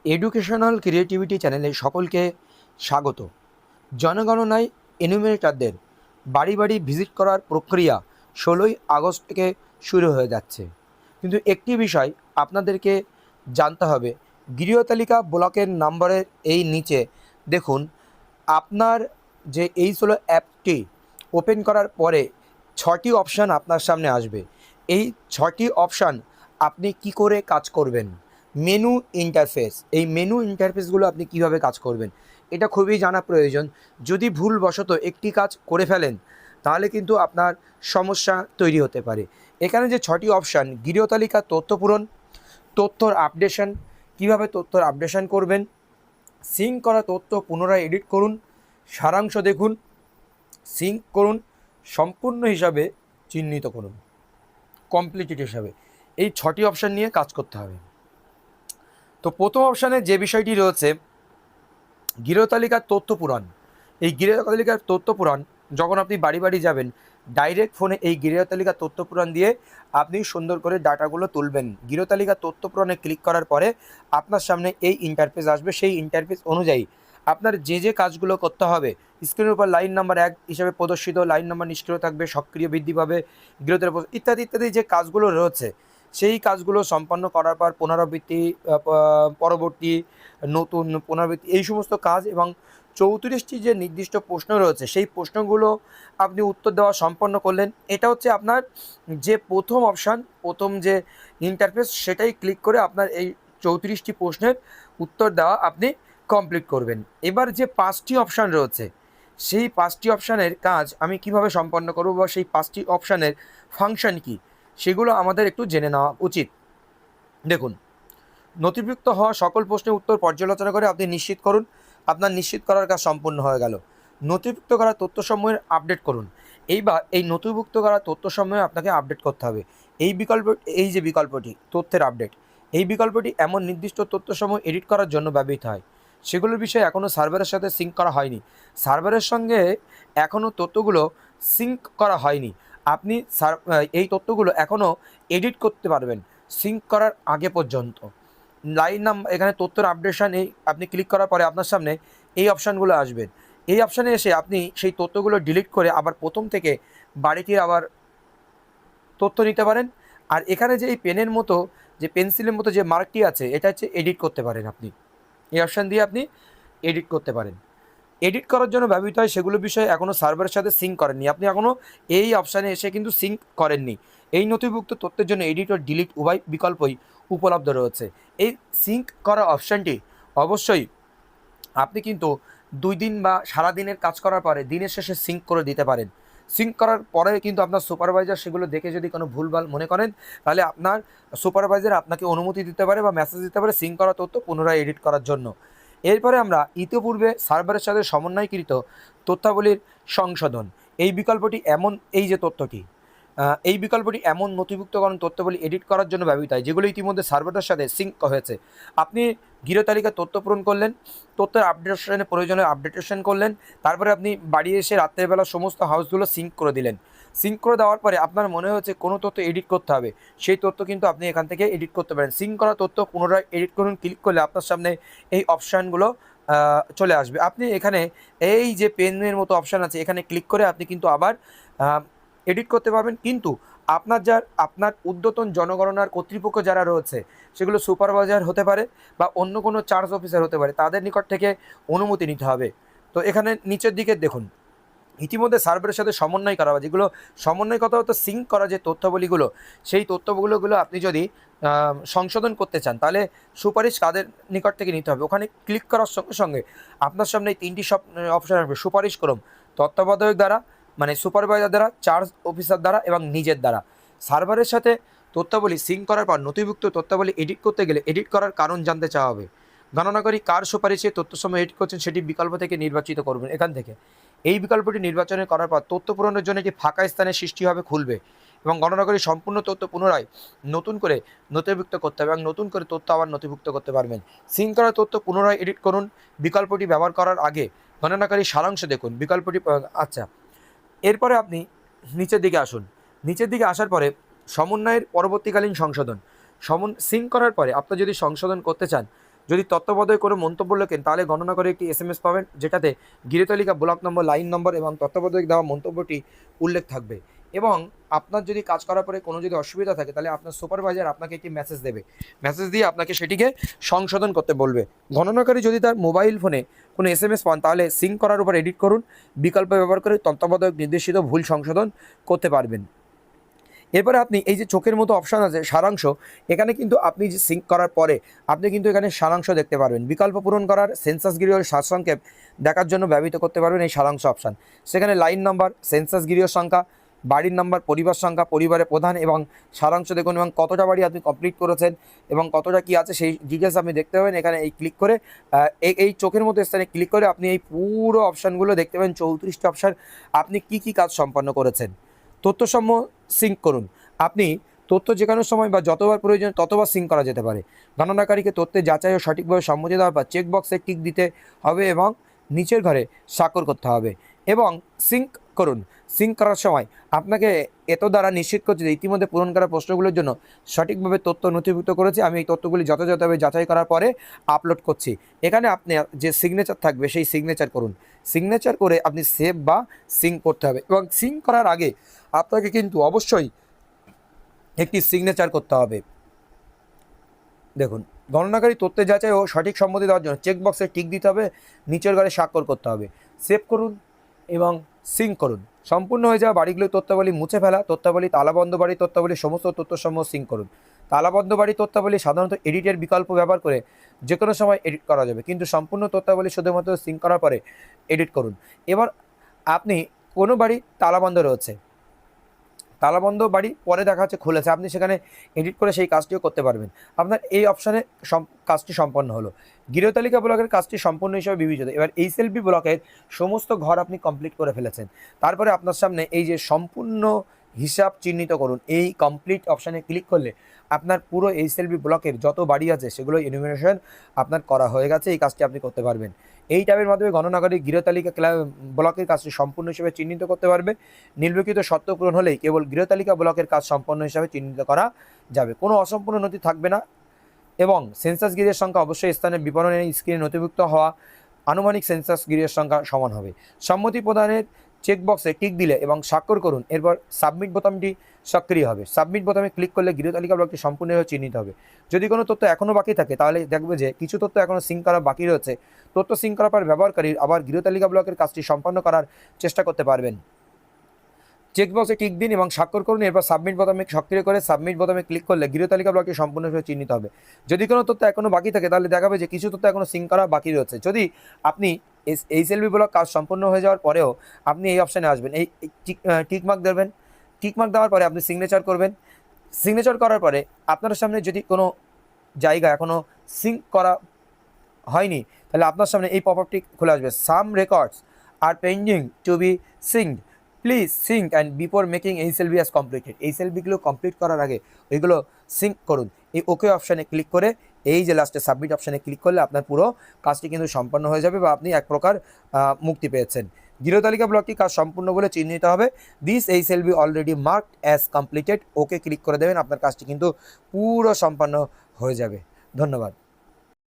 Educational creativity চ্যানেলে সকলকে স্বাগত। জনগণনায় এনুমিনেটরদের বাড়ি বাড়ি ভিজিট করার প্রক্রিয়া 16ই আগস্ট থেকে শুরু হয়ে যাচ্ছে, কিন্তু একটি বিষয় আপনাদেরকে জানতে হবে। গৃহতালিকা ব্লকের নম্বরের এই নিচে দেখুন, আপনার যে এই হলো অ্যাপটি ওপেন করার পরে 6টি অপশান আপনার সামনে আসবে। এই 6টি অপশান আপনি কি করে কাজ করবেন, মেনু ইন্টারফেস, এই মেনু ইন্টারফেসগুলো আপনি কিভাবে কাজ করবেন এটা খুবই জানা প্রয়োজন। যদি ভুলবশত একটি কাজ করে ফেলেন তাহলে কিন্তু আপনার সমস্যা তৈরি হতে পারে। এখানে যে 6টি অপশান, গৃহতালিকা তথ্য পূরণ, তথ্যর আপডেশন, কিভাবে তথ্যর আপডেশন করবেন, সিঙ্ক করা তথ্য পুনরায় এডিট করুন, সারাংশ দেখুন, সিঙ্ক করুন, সম্পূর্ণ হিসাবে চিহ্নিত করুন, কমপ্লিটেড হিসাবে, এই 6টি অপশান নিয়ে কাজ করতে হবে। তো প্রথম অপশানে যে বিষয়টি রয়েছে গৃহতালিকার তথ্য পূরণ। এই গৃহতালিকার তথ্য পূরণ যখন আপনি বাড়ি বাড়ি যাবেন, ডাইরেক্ট ফোনে এই গৃহতালিকার তথ্য পূরণ দিয়ে আপনি সুন্দর করে ডাটাগুলো তুলবেন। গৃহতালিকার তথ্য পূরণে ক্লিক করার পরে আপনার সামনে এই ইন্টারফেস আসবে। সেই ইন্টারফেস অনুযায়ী আপনার যে যে কাজগুলো করতে হবে, স্ক্রিনের উপর লাইন নাম্বার 1 হিসাবে প্রদর্শিত, লাইন নাম্বার নিষ্ক্রিয় থাকবে, সক্রিয় বৃদ্ধি পাবে, গৃহতালিকা ইত্যাদি ইত্যাদি যে কাজগুলো রয়েছে, সেই কাজগুলো সম্পন্ন করার পর পুনরাবৃত্তি, পরবর্তী, নতুন, পুনরাবৃত্তি, এই সমস্ত কাজ এবং 34টি যে নির্দিষ্ট প্রশ্ন রয়েছে সেই প্রশ্নগুলো আপনি উত্তর দেওয়া সম্পন্ন করলেন। এটা হচ্ছে আপনার যে প্রথম অপশান, প্রথম যে ইন্টারফেস, সেটাই ক্লিক করে আপনার এই 34টি প্রশ্নের উত্তর দেওয়া আপনি কমপ্লিট করবেন। এবার যে 5টি অপশান রয়েছে সেই 5টি অপশানের কাজ আমি কিভাবে সম্পন্ন করব বা সেই 5টি অপশানের ফাংশন কী সেগুলো আমাদের একটু জেনে নেওয়া উচিত। দেখুন, নথিভুক্ত হওয়া সকল প্রশ্নের উত্তর পর্যালোচনা করে আপনি নিশ্চিত করুন আপনার নিশ্চিত করার কাজ সম্পূর্ণ হয়ে গেল। নথিভুক্ত করা তথ্যসমূহের আপডেট করুন। এইবার এই নথিভুক্ত করা তথ্যসমূহে আপনাকে আপডেট করতে হবে। এই যে বিকল্পটি তথ্যের আপডেট, এই বিকল্পটি এমন নির্দিষ্ট তথ্যসমূহ এডিট করার জন্য ব্যবহৃত হয় সেগুলোর বিষয়ে এখনও সার্ভারের সাথে সিঙ্ক করা হয়নি। সার্ভারের সঙ্গে এখনও তথ্যগুলো সিঙ্ক করা হয়নি। আপনি এই তথ্যগুলো এখনও এডিট করতে পারবেন সিঙ্ক করার আগে পর্যন্ত। লাইন নাম্বার, এখানে তথ্যের আপডেশন, এই আপনি ক্লিক করার পরে আপনার সামনে এই অপশানগুলো আসবেন। এই অপশানে এসে আপনি সেই তথ্যগুলো ডিলিট করে আবার প্রথম থেকে বাড়িতে আবার তথ্য নিতে পারেন। আর এখানে যে এই পেনের মতো, যে পেন্সিলের মতো যে মার্কটি আছে, এটা হচ্ছে এডিট করতে পারেন। আপনি এই অপশান দিয়ে আপনি এডিট করতে পারেন। এডিট করার জন্য ব্যবহৃত হয় সেগুলো বিষয়ে এখনও সার্ভারের সাথে সিঙ্ক করেননি, আপনি এখনও এই অপশানে এসে কিন্তু সিঙ্ক করেননি। এই নথিভুক্ত তথ্যের জন্য এডিট ও ডিলিট উভয় বিকল্পই উপলব্ধ রয়েছে। এই সিঙ্ক করা অপশানটি অবশ্যই আপনি কিন্তু 2 দিন বা সারাদিনের কাজ করার পরে দিনের শেষে সিঙ্ক করে দিতে পারেন। সিঙ্ক করার পরে কিন্তু আপনার সুপারভাইজার সেগুলো দেখে যদি কোনো ভুলভাল মনে করেন তাহলে আপনার সুপারভাইজার আপনাকে অনুমতি দিতে পারে বা মেসেজ দিতে পারে সিঙ্ক করা তথ্য পুনরায় এডিট করার জন্য। এরপরে আমরা ইতিপূর্বে সার্ভারের সাথে সমন্বয়কৃত তথ্যাবলীর সংশোধন, এই বিকল্পটি এমন, এই যে তথ্যটি, এই বিকল্পটি এমন নথিভুক্তকরণ তথ্যাবলী এডিট করার জন্য ব্যবহৃত হয় যেগুলো ইতিমধ্যে সার্ভারের সাথে সিঙ্ক হয়েছে। আপনি গৃহতালিকার তথ্য পূরণ করলেন, তথ্যের আপডেশনের প্রয়োজনে আপডেটেশন করলেন, তারপরে আপনি বাড়ি এসে রাত্রেবেলা সমস্ত হাউসগুলো সিঙ্ক করে দিলেন। সিঙ্ক করে দেওয়ার পরে আপনার মনে হচ্ছে কোনো তথ্য এডিট করতে হবে, সেই তথ্য কিন্তু আপনি এখান থেকে এডিট করতে পারেন। সিঙ্ক করা তথ্য পুনরায় এডিট করুন, ক্লিক করলে আপনার সামনে এই অপশানগুলো চলে আসবে। আপনি এখানে এই যে পেনের মতো অপশান আছে, এখানে ক্লিক করে আপনি কিন্তু আবার এডিট করতে পারবেন। কিন্তু আপনার ঊর্ধ্বতন জনগণনার কর্তৃপক্ষ যারা রয়েছে, সেগুলো সুপারভাইজার হতে পারে বা অন্য কোনো চার্জ অফিসার হতে পারে, তাদের নিকট থেকে অনুমতি নিতে হবে। তো এখানে নিচের দিকে দেখুন, ইতিমধ্যে সার্ভারের সাথে সমন্বয় করা হয়, যেগুলো সমন্বয় কথা হতো সিঙ্ক করা যে তথ্যাবলীগুলো, সেই তথ্যগুলো আপনি যদি সংশোধন করতে চান তাহলে সুপারিশ কাদের নিকট থেকে নিতে হবে। ওখানে ক্লিক করার সঙ্গে সঙ্গে আপনার সামনে এই 3টি অপশান আসবে। সুপারিশ করুন তত্ত্বাবধায়ক দ্বারা, মানে সুপারভাইজার দ্বারা, চার্জ অফিসার দ্বারা এবং নিজের দ্বারা। সার্ভারের সাথে তথ্যাবলী সিঙ্ক করার পর নথিভুক্ত তথ্যাবলী এডিট করতে গেলে এডিট করার কারণ জানতে চাওয়া হবে। গণনাকারী কার সুপারিশে তথ্যসমূহ এডিট করছেন সেটি বিকল্প থেকে নির্বাচিত করবেন। এখান থেকে এই বিকল্পটি নির্বাচন করার পর তথ্য পূরণের জন্য একটি ফাঁকা স্থানের সৃষ্টি হবে, খুলবে এবং গণনাকারী সম্পূর্ণ তথ্য পুনরায় নতুন করে নথিভুক্ত করতে হবে এবং নতুন করে তথ্য আবার নথিভুক্ত করতে পারবেন। সিঙ্ক করা তথ্য পুনরায় এডিট করুন। বিকল্পটি ব্যবহার করার আগে গণনাকারী সারাংশ দেখুন বিকল্পটি। আচ্ছা, এরপরে আপনি নিচের দিকে আসুন। নিচের দিকে আসার পরে সমন্বয়ের পরবর্তীকালীন সংশোধন, সিঙ্ক করার পরে আপনি যদি সংশোধন করতে চান যদি তত্ত্বাবধায়ক কোনো মন্তব্য লেখেন তাহলে গণনা করে একটি SMS পাবেন, যেটাতে গৃহতালিকা, ব্লক নম্বর, লাইন নম্বর এবং তত্ত্বাবধায়ক দেওয়া মন্তব্যটি উল্লেখ থাকবে। এবং আপনার যদি কাজ করার পরে কোনো যদি অসুবিধা থাকে তাহলে আপনার সুপারভাইজার আপনাকে একটি মেসেজ দেবে, মেসেজ দিয়ে আপনাকে সেটিকে সংশোধন করতে বলবে। গণনাকারী যদি তার মোবাইল ফোনে কোনো SMS পান তাহলে সিঙ্ক করার উপর এডিট করুন বিকল্প ব্যবহার করে তত্ত্বাবধায়ক নির্দেশিত ভুল সংশোধন করতে পারবেন। এরপরে আপনি এই যে চোখের মতো অপশান আছে সারাংশ, এখানে কিন্তু আপনি যে সিঙ্ক করার পরে আপনি কিন্তু এখানে সারাংশ দেখতে পারবেন। বিকল্প পূরণ করার সেন্সাস গৃহর সারসংক্ষেপ দেখার জন্য ব্যবহৃত করতে পারবেন এই সারাংশ অপশান। সেখানে লাইন নাম্বার, সেন্সাস গৃহ সংখ্যা, বাড়ির নাম্বার, পরিবার সংখ্যা, পরিবারের প্রধান এবং সারাংশ দেখুন এবং কতটা বাড়ি আপনি কমপ্লিট করেছেন এবং কতটা কি আছে সেই ডিটেলস আপনি দেখতে পাবেন। এখানে এই ক্লিক করে এই চোখের মতো স্থানে ক্লিক করে আপনি এই পুরো অপশানগুলো দেখতে পাবেন। 34টি অপশান আপনি কি কাজ সম্পন্ন করেছেন। তথ্যসমূহ সিঙ্ক করুন। আপনি তথ্য যে কোনো সময় বা যতবার প্রয়োজন ততবার সিঙ্ক করা যেতে পারে। গণনাকারীকে তথ্যের যাচাই ও সঠিকভাবে সম্মতি দেওয়ার পর চেকবক্সে টিক দিতে হবে এবং নিচের ঘরে স্বাক্ষর করতে হবে এবং সিঙ্ক করুন। সিঙ্ক করার সময় আপনাকে এত দ্বারা নিশ্চিত করছে যে ইতিমধ্যে পূরণ করা প্রশ্নগুলোর জন্য সঠিকভাবে তথ্য নথিভুক্ত করেছি। আমি এই তথ্যগুলি যথাযথভাবে যাচাই করার পরে আপলোড করছি। এখানে আপনি যে সিগনেচার থাকবে সেই সিগনেচার করুন। সিগনেচার করে আপনি সেভ বা সিঙ্ক করতে হবে এবং সিঙ্ক করার আগে আপনাকে কিন্তু অবশ্যই একটি সিগনেচার করতে হবে। দেখুন, গণনাকারী তথ্যের যাচাই ও সঠিক সম্মতি দেওয়ার জন্য চেকবক্সে টিক দিতে হবে, নিচের ঘরে স্বাক্ষর করতে হবে। সেভ করুন এবং সিঙ্ক করুন। সম্পূর্ণ হয়ে যাওয়া বাড়িগুলোর তথ্যাবলী মুছে ফেলা, তথ্যাবলী তালাবন্ধ বাড়ির তথ্যাবলী সমস্ত তথ্যসমূহ সিঙ্ক করুন। তালাবন্ধ বাড়ির তথ্যাবলী সাধারণত এডিটের বিকল্প ব্যবহার করে যে কোনো সময় এডিট করা যাবে, কিন্তু সম্পূর্ণ তথ্যাবলী শুধুমাত্র সিঙ্ক করার পরে এডিট করুন। এবার আপনি কোনো বাড়ি তালাবন্ধ রয়েছে, তালাবন্ধ বাড়ি পরে দেখা যাচ্ছে খুলেছে, আপনি সেখানে এডিট করে সেই কাজটিও করতে পারবেন। আপনার এই অপশানে কাজটি সম্পন্ন হলো। গৃহতালিকা ব্লকের কাজটি সম্পূর্ণ হিসাবে বিবেচিত। এবার HLB ব্লকের সমস্ত ঘর আপনি কমপ্লিট করে ফেলেছেন। তারপরে আপনার সামনে এই যে সম্পূর্ণ হিসাব চিহ্নিত করুন, এই কমপ্লিট অপশানে ক্লিক করলে আপনার পুরো HLB ব্লকের যত বাড়ি আছে সেগুলো এনুমিনেশন আপনার করা হয়ে গেছে। এই কাজটি আপনি করতে পারবেন। এই ট্যাবের মাধ্যমে গণনাকারী গৃহতালিকা ব্লকের কাজটি সম্পূর্ণ হিসেবে চিহ্নিত করতে পারবে। নিম্নলিখিত শর্ত পূরণ হলেই কেবল গৃহতালিকা ব্লকের কাজ সম্পন্ন হিসাবে চিহ্নিত করা যাবে। কোনো অসম্পূর্ণ নথি থাকবে না এবং সেন্সাস গৃহের সংখ্যা অবশ্যই স্থানের বিবরণের স্ক্রিনে নথিভুক্ত হওয়া আনুমানিক সেন্সাস গৃহের সংখ্যা সমান হবে। সম্মতি প্রদানের চেকবক্সে টিক দিলে এবং স্বাক্ষর করুন। এরপর সাবমিট বোতামটি সক্রিয় হবে। সাবমিট বোতামে ক্লিক করলে গৃহতালিকা ব্লকটি সম্পূর্ণভাবে চিহ্নিত হবে। যদি কোনো তথ্য এখনও বাকি থাকে তাহলে দেখবে যে কিছু তথ্য এখনও সিঙ্ক করা বাকি রয়েছে। তথ্য সিঙ্ক করার পর ব্যবহারকারী আবার গৃহতালিকা ব্লকের কাজটি সম্পন্ন করার চেষ্টা করতে পারবেন। চেকবক্সে টিক দিন এবং স্বাক্ষর করুন। এরপর সাবমিট বোতামে সক্রিয় করে সাবমিট বোতামে ক্লিক করলে গৃহতালিকা ব্লকটি সম্পূর্ণভাবে চিহ্নিত হবে। যদি কোনো তথ্য এখনও বাকি থাকে তাহলে দেখাবে যে কিছু তথ্য এখনও সিঙ্ক করা বাকি রয়েছে। যদি আপনি HLB ব্লক কাজ সম্পূর্ণ হয়ে যাওয়ার পরেও আপনি এই অপশানে আসবেন, এই টিকমার্ক দেবেন। টিকমার্ক দেওয়ার পরে আপনি সিগনেচার করবেন। সিগনেচার করার পরে আপনার সামনে যদি কোনো জায়গা এখনও সিঙ্ক করা হয়নি তাহলে আপনার সামনে এই পপআপটি খুলে আসবে। Some records are pending to be synced, please sync and before making HLB as completed. HLBগুলো কমপ্লিট করার আগে ওইগুলো সিঙ্ক করুন। এই ওকে অপশানে ক্লিক করে এই যে লাস্টে সাবমিট অপশানে ক্লিক করলে আপনার পুরো কাজটি কিন্তু সম্পন্ন হয়ে যাবে বা আপনি এক প্রকার মুক্তি পেয়েছেন। গৃহতালিকা ব্লকটি কাজ সম্পূর্ণ বলে চিহ্নিত হবে। This HLB already marked as completed. Okay click করে দেবেন, আপনার কাজটি কিন্তু পুরো সম্পন্ন হয়ে যাবে। ধন্যবাদ।